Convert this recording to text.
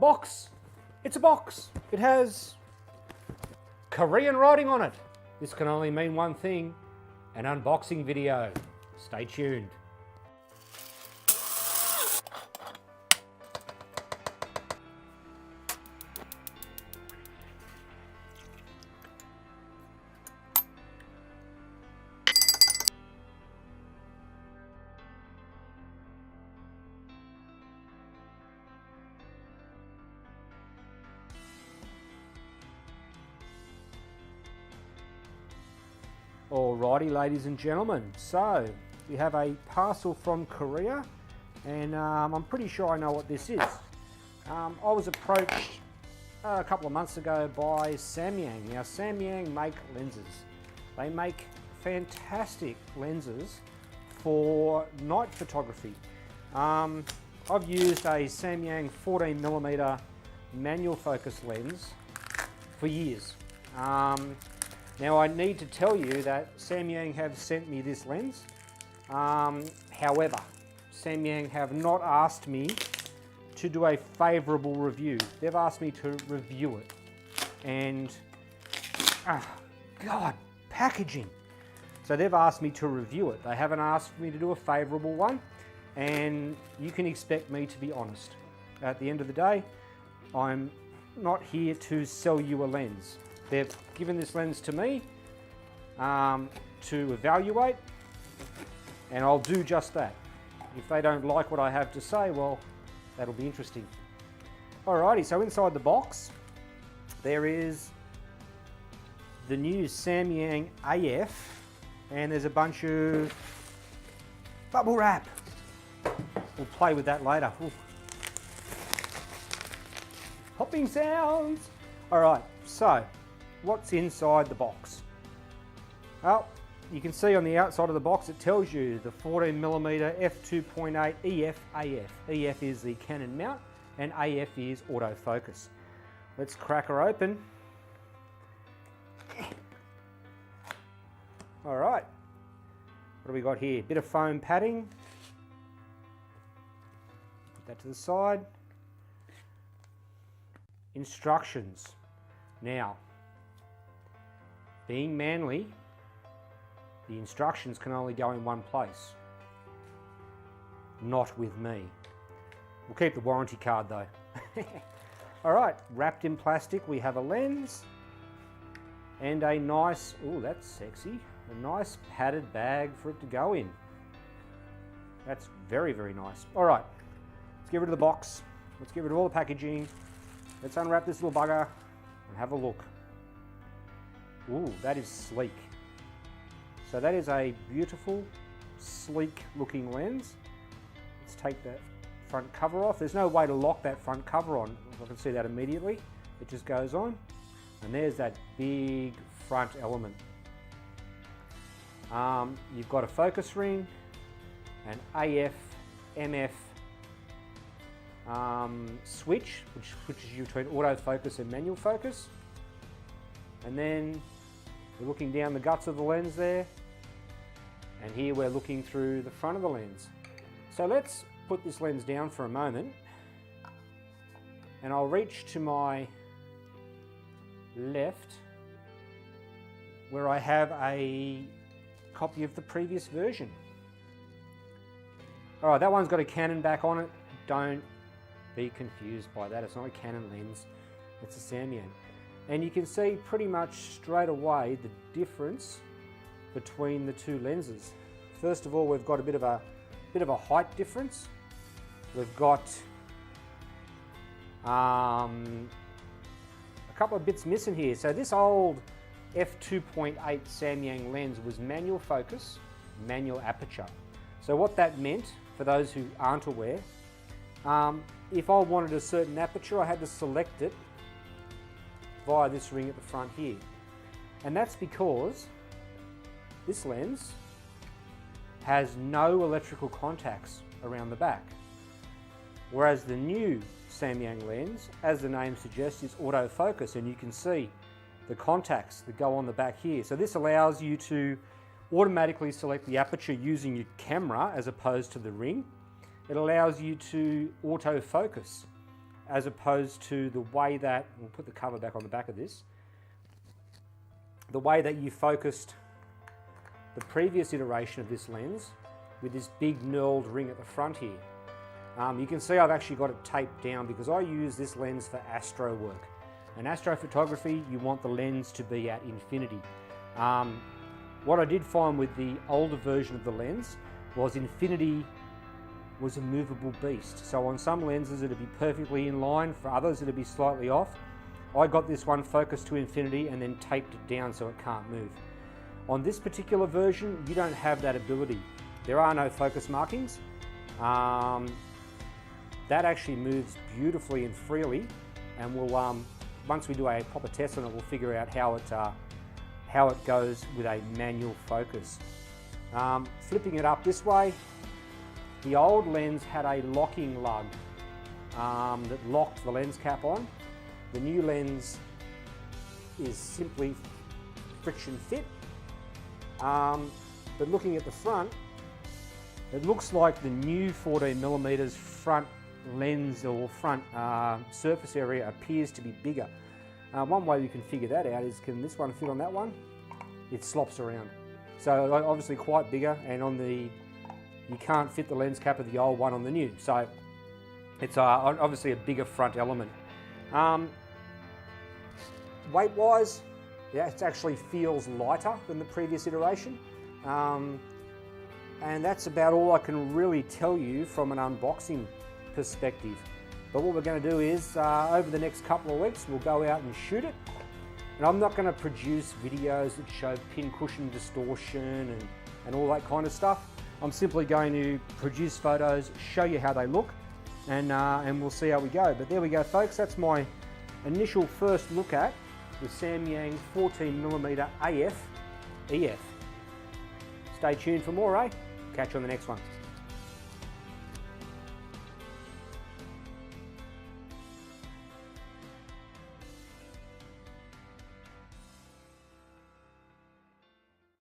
box. It's a box. It has Korean writing on it. This can only mean one thing, an unboxing video. Stay tuned. Alrighty, ladies and gentlemen, so we have a parcel from Korea, and I'm pretty sure I know what this is. I was approached a couple of months ago by Samyang. Now, Samyang make lenses. They make fantastic lenses for night photography. I've used a Samyang 14mm manual focus lens for years. Now, I need to tell you that Samyang have sent me this lens. However, Samyang have not asked me to do a favourable review. They've asked me to review it. And, God, packaging. So they've asked me to review it. They haven't asked me to do a favourable one. And you can expect me to be honest. At the end of the day, I'm not here to sell you a lens. They've given this lens to me to evaluate, and I'll do just that. If they don't like what I have to say, well, that'll be interesting. Alrighty, so inside the box, there is the new Samyang AF, and there's a bunch of bubble wrap. We'll play with that later. Ooh. Popping sounds. Alright, so what's inside the box? Well, you can see on the outside of the box it tells you the 14mm f2.8 EF AF. EF is the Canon mount and AF is autofocus. Let's crack her open. Alright, what do we got here? Bit of foam padding. Put that to the side. Instructions. Now, being manly, the instructions can only go in one place. Not with me. We'll keep the warranty card though. Alright, wrapped in plastic we have a lens and a nice, oh that's sexy, a nice padded bag for it to go in. That's very, very nice. Alright, let's get rid of the box. Let's get rid of all the packaging. Let's unwrap this little bugger and have a look. Ooh, that is sleek. So that is a beautiful, sleek looking lens. Let's take that front cover off. There's no way to lock that front cover on. I can see that immediately. It just goes on. And there's that big front element. You've got a focus ring, an AF, MF switch, which switches you between autofocus and manual focus. And then we're looking down the guts of the lens there, and here we're looking through the front of the lens. So let's put this lens down for a moment, and I'll reach to my left where I have a copy of the previous version. Alright, that one's got a Canon back on it. Don't be confused by that, it's not a Canon lens, it's a Samyang. And you can see pretty much straight away the difference between the two lenses. First of all, we've got a bit of a height difference. We've got a couple of bits missing here. So this old f2.8 Samyang lens was manual focus, manual aperture. So what that meant, for those who aren't aware, if I wanted a certain aperture, I had to select it via this ring at the front here. And that's because this lens has no electrical contacts around the back. Whereas the new Samyang lens, as the name suggests, is autofocus, and you can see the contacts that go on the back here. So this allows you to automatically select the aperture using your camera as opposed to the ring. It allows you to autofocus as opposed to the way that, we'll put the cover back on the back of this, the way that you focused the previous iteration of this lens with this big knurled ring at the front here. You can see I've actually got it taped down because I use this lens for astro work. In astrophotography, you want the lens to be at infinity. What I did find with the older version of the lens was infinity was a movable beast. So on some lenses it'd be perfectly in line, for others it'd be slightly off. I got this one focused to infinity and then taped it down so it can't move. On this particular version, you don't have that ability. There are no focus markings. That actually moves beautifully and freely, and we'll once we do a proper test on it, we'll figure out how it goes with a manual focus. Flipping it up this way, the old lens had a locking lug that locked the lens cap on. The new lens is simply friction fit. But looking at the front, it looks like the new 14mm front lens or front surface area appears to be bigger. One way we can figure that out is, can this one fit on that one? It slops around. So obviously quite bigger, and on the, you can't fit the lens cap of the old one on the new. So it's obviously a bigger front element. Weight wise, yeah, it actually feels lighter than the previous iteration. And that's about all I can really tell you from an unboxing perspective. But what we're going to do is, over the next couple of weeks, we'll go out and shoot it. And I'm not going to produce videos that show pin cushion distortion and all that kind of stuff. I'm simply going to produce photos, show you how they look, and we'll see how we go. But there we go, folks. That's my initial first look at the Samyang 14mm AF EF. Stay tuned for more, eh? Catch you on the next one.